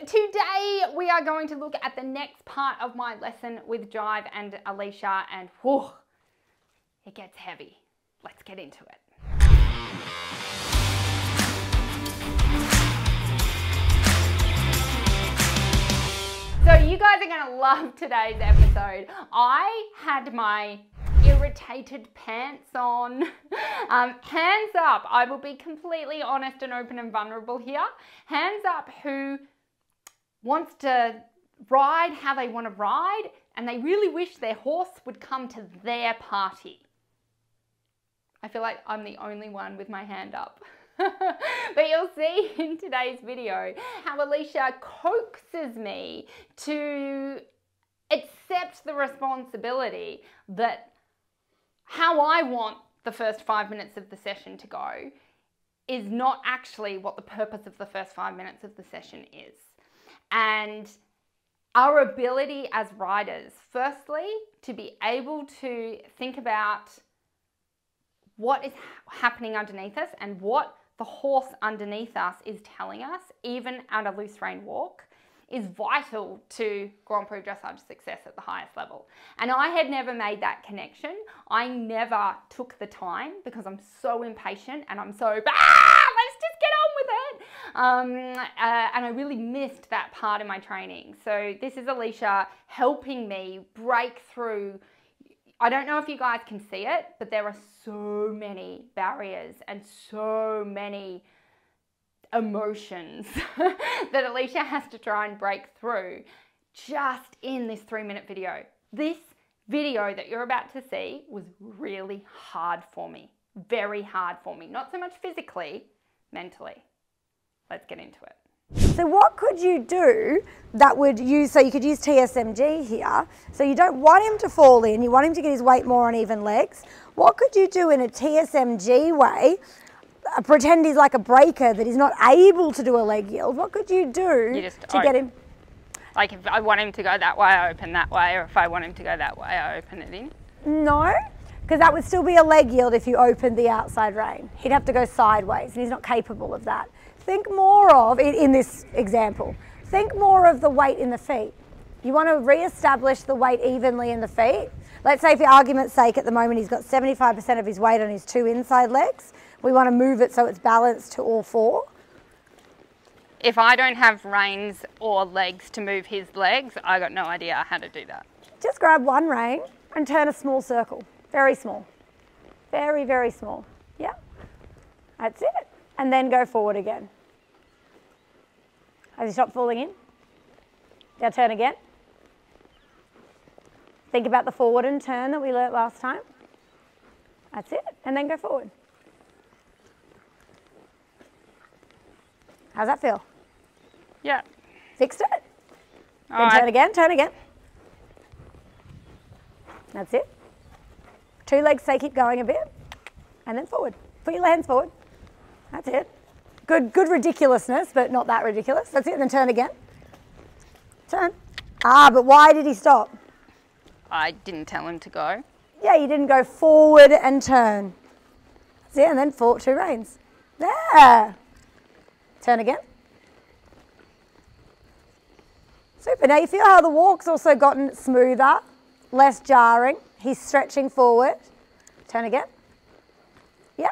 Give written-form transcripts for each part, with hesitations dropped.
today we are going to look at the next part of my lesson with Jive and Alicia, and whew, it gets heavy. Let's get into it. So you guys are going to love today's episode. I had my irritated pants on. Hands up, I will be completely honest and open and vulnerable here. Hands up who wants to ride how they want to ride and they really wish their horse would come to their party. I feel like I'm the only one with my hand up. But you'll see in today's video how Alicia coaxes me to accept the responsibility that how I want the first 5 minutes of the session to go is not actually what the purpose of the first 5 minutes of the session is. And our ability as riders, firstly, to be able to think about what is happening underneath us and what the horse underneath us is telling us, even at a loose rein walk, is vital to Grand Prix dressage success at the highest level. And I had never made that connection. I never took the time because I'm so impatient and I'm so, let's just get on with it. And I really missed that part in my training. So this is Alicia helping me break through. I don't know if you guys can see it, but there are so many barriers and so many emotions that Alicia has to try and break through just in this 3-minute video. This video that you're about to see was really hard for me, very hard for me. Not so much physically, mentally. Let's get into it. So what could you do that would use, so you could use TSMG here, so you don't want him to fall in, you want him to get his weight more on even legs. What could you do in a TSMG way, pretend he's like a breaker that he's not able to do a leg yield? What could you do to get him? Like if I want him to go that way, I open that way, or if I want him to go that way, I open it in? No, because that would still be a leg yield if you opened the outside rein. He'd have to go sideways and he's not capable of that. Think more of, in this example, think more of the weight in the feet. You want to re-establish the weight evenly in the feet. Let's say for argument's sake at the moment he's got 75% of his weight on his 2 inside legs. We want to move it so it's balanced to all 4. If I don't have reins or legs to move his legs, I got no idea how to do that. Just grab one rein and turn a small circle. Very small. Very, very small. Yeah. That's it. And then go forward again. Has he stopped falling in? Now turn again. Think about the forward and turn that we learnt last time. That's it. And then go forward. How's that feel? Yeah. Fixed it? All then right. turn again, turn again. That's it. 2 legs, say keep going a bit. And then forward. Put your hands forward. That's it. Good ridiculousness, but not that ridiculous. That's it, and then turn again. Turn. But why did he stop? I didn't tell him to go. Yeah, you didn't go forward and turn. That's it, and then 2 reins. There. Turn again. Super. Now you feel how the walk's also gotten smoother, less jarring. He's stretching forward. Turn again. Yeah.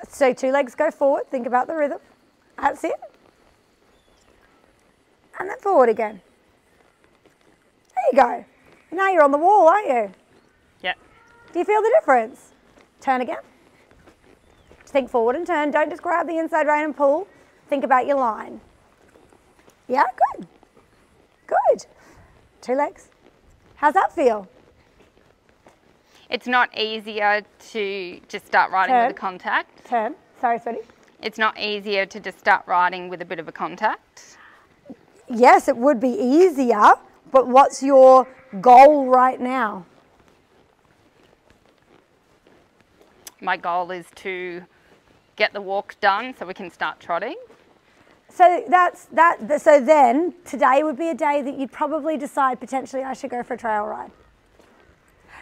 So 2 legs go forward. Think about the rhythm. That's it. And then forward again. There you go. Now you're on the wall, aren't you? Yeah. Do you feel the difference? Turn again. Think forward and turn. Don't just grab the inside rein and pull. Think about your line. Yeah, good. Good. 2 legs. How's that feel? It's not easier to just start riding with a contact. Turn. Sorry, sweetie. It's not easier to just start riding with a bit of a contact. Yes, it would be easier, but what's your goal right now? My goal is to get the walk done so we can start trotting. So so then today would be a day that you'd probably decide potentially I should go for a trail ride.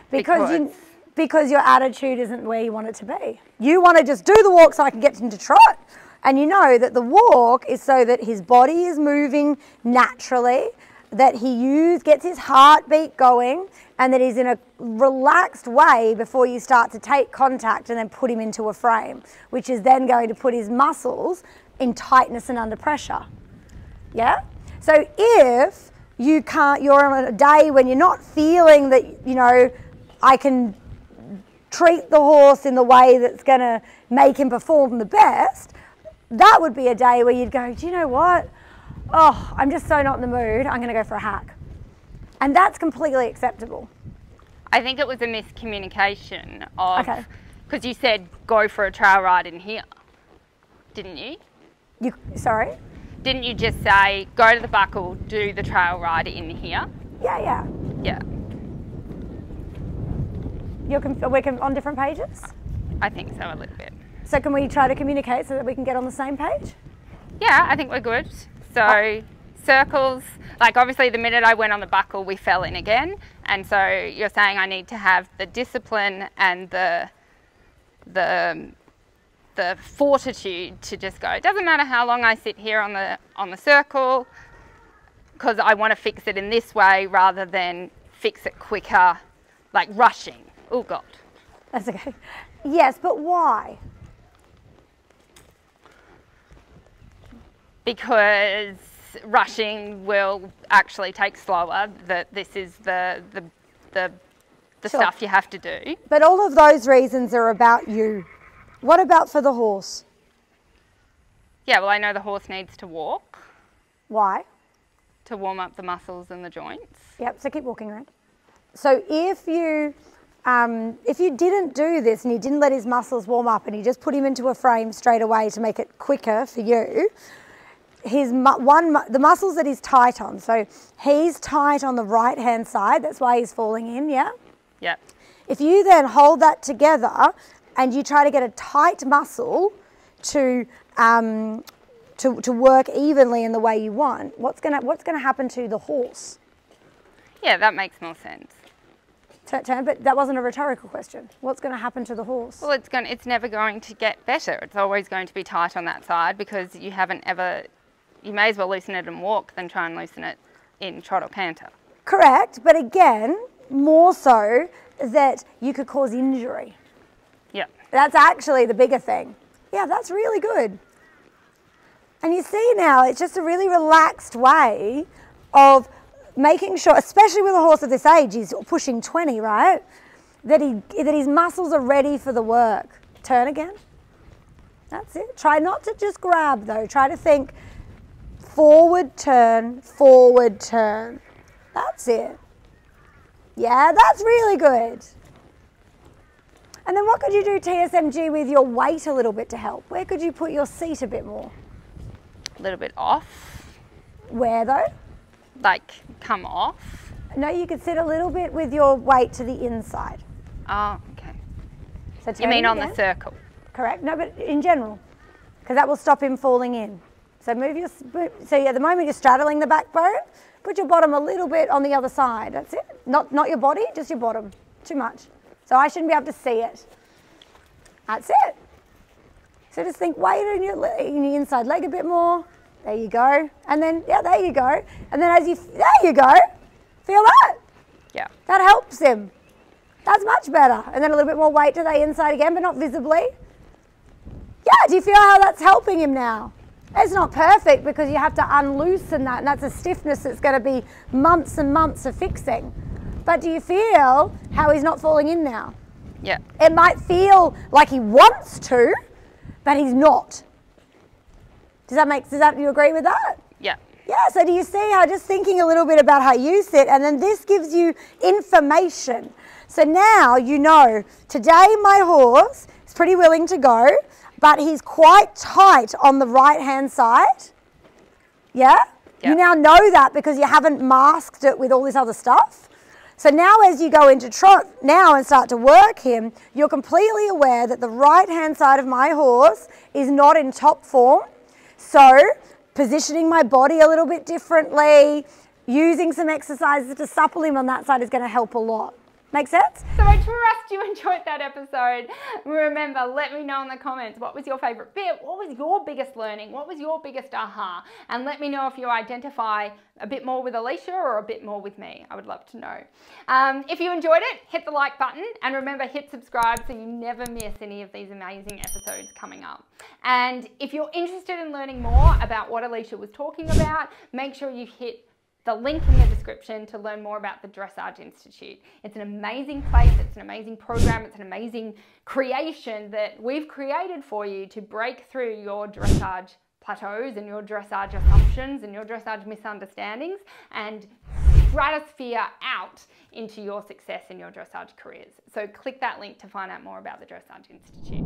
Because your attitude isn't where you want it to be. You want to just do the walk so I can get into trot. And you know that the walk is so that his body is moving naturally, that he gets his heartbeat going, and that he's in a relaxed way before you start to take contact and then put him into a frame, which is then going to put his muscles in tightness and under pressure. Yeah? So if you're on a day when you're not feeling that, you know, I can treat the horse in the way that's going to make him perform the best, that would be a day where you'd go, do you know what? Oh, I'm just so not in the mood. I'm going to go for a hack. And that's completely acceptable. I think it was a miscommunication of, because you said go for a trail ride in here, didn't you? Sorry? Didn't you just say go to the buckle, do the trail ride in here? Yeah. Yeah. We're on different pages? I think so, a little bit. So can we try to communicate so that we can get on the same page? Yeah, I think we're good. So circles, like obviously the minute I went on the buckle, we fell in again. And so you're saying I need to have the discipline and the fortitude to just go. It doesn't matter how long I sit here on the circle, because I want to fix it in this way rather than fix it quicker, like rushing. Oh God. That's okay. Yes, but why? Because rushing will actually take slower. That this is the stuff you have to do. But all of those reasons are about you. What about for the horse? Yeah, well, I know the horse needs to walk. Why? To warm up the muscles and the joints. Yep, so keep walking around. So if you didn't do this and you didn't let his muscles warm up and you just put him into a frame straight away to make it quicker for you, the muscles that he's tight on, so he's tight on the right hand side, that's why he's falling in, yeah? Yep. If you then hold that together and you try to get a tight muscle to work evenly in the way you want, what's gonna happen to the horse? Yeah, that makes more sense. But that wasn't a rhetorical question. What's going to happen to the horse? Well, it's never going to get better. It's always going to be tight on that side because you may as well loosen it and walk than try and loosen it in trot or canter. Correct, but again, more so that you could cause injury. Yeah. That's actually the bigger thing. Yeah, that's really good. And you see now, it's just a really relaxed way of making sure, especially with a horse of this age, he's pushing 20, right? That his muscles are ready for the work. Turn again. That's it. Try not to just grab though. Try to think forward, turn, forward, turn. That's it. Yeah, that's really good. And then what could you do TSMG with your weight a little bit to help? Where could you put your seat a bit more? A little bit off. Where though? Like come off? No, you could sit a little bit with your weight to the inside. Oh, okay. So you mean on the circle? Correct. No, but in general, because that will stop him falling in. So at the moment you're straddling the backbone, put your bottom a little bit on the other side. That's it. Not your body, just your bottom. Too much. So I shouldn't be able to see it. That's it. So just think weight in your inside leg a bit more. There you go. And then, yeah, there you go. And then there you go. Feel that? Yeah. That helps him. That's much better. And then a little bit more weight to the inside again, but not visibly. Yeah, do you feel how that's helping him now? It's not perfect because you have to unloosen that, and that's a stiffness that's going to be months and months of fixing. But do you feel how he's not falling in now? Yeah. It might feel like he wants to, but he's not. You agree with that? Yeah. Yeah, so do you see how just thinking a little bit about how you sit, and then this gives you information. So now you know, today my horse is pretty willing to go, but he's quite tight on the right-hand side. Yeah? You now know that because you haven't masked it with all this other stuff. So now as you go into trot now and start to work him, you're completely aware that the right-hand side of my horse is not in top form. So positioning my body a little bit differently, using some exercises to supple him on that side is going to help a lot. Make sense? So I trust you enjoyed that episode. Remember, let me know in the comments, what was your favorite bit? What was your biggest learning? What was your biggest aha? And let me know if you identify a bit more with Alicia or a bit more with me. I would love to know. If you enjoyed it, hit the like button, and remember, hit subscribe so you never miss any of these amazing episodes coming up. And if you're interested in learning more about what Alicia was talking about, make sure you hit the link in the description to learn more about the Dressage Institute. It's an amazing place, it's an amazing program, it's an amazing creation that we've created for you to break through your dressage plateaus and your dressage assumptions and your dressage misunderstandings and stratosphere out into your success in your dressage careers. So click that link to find out more about the Dressage Institute.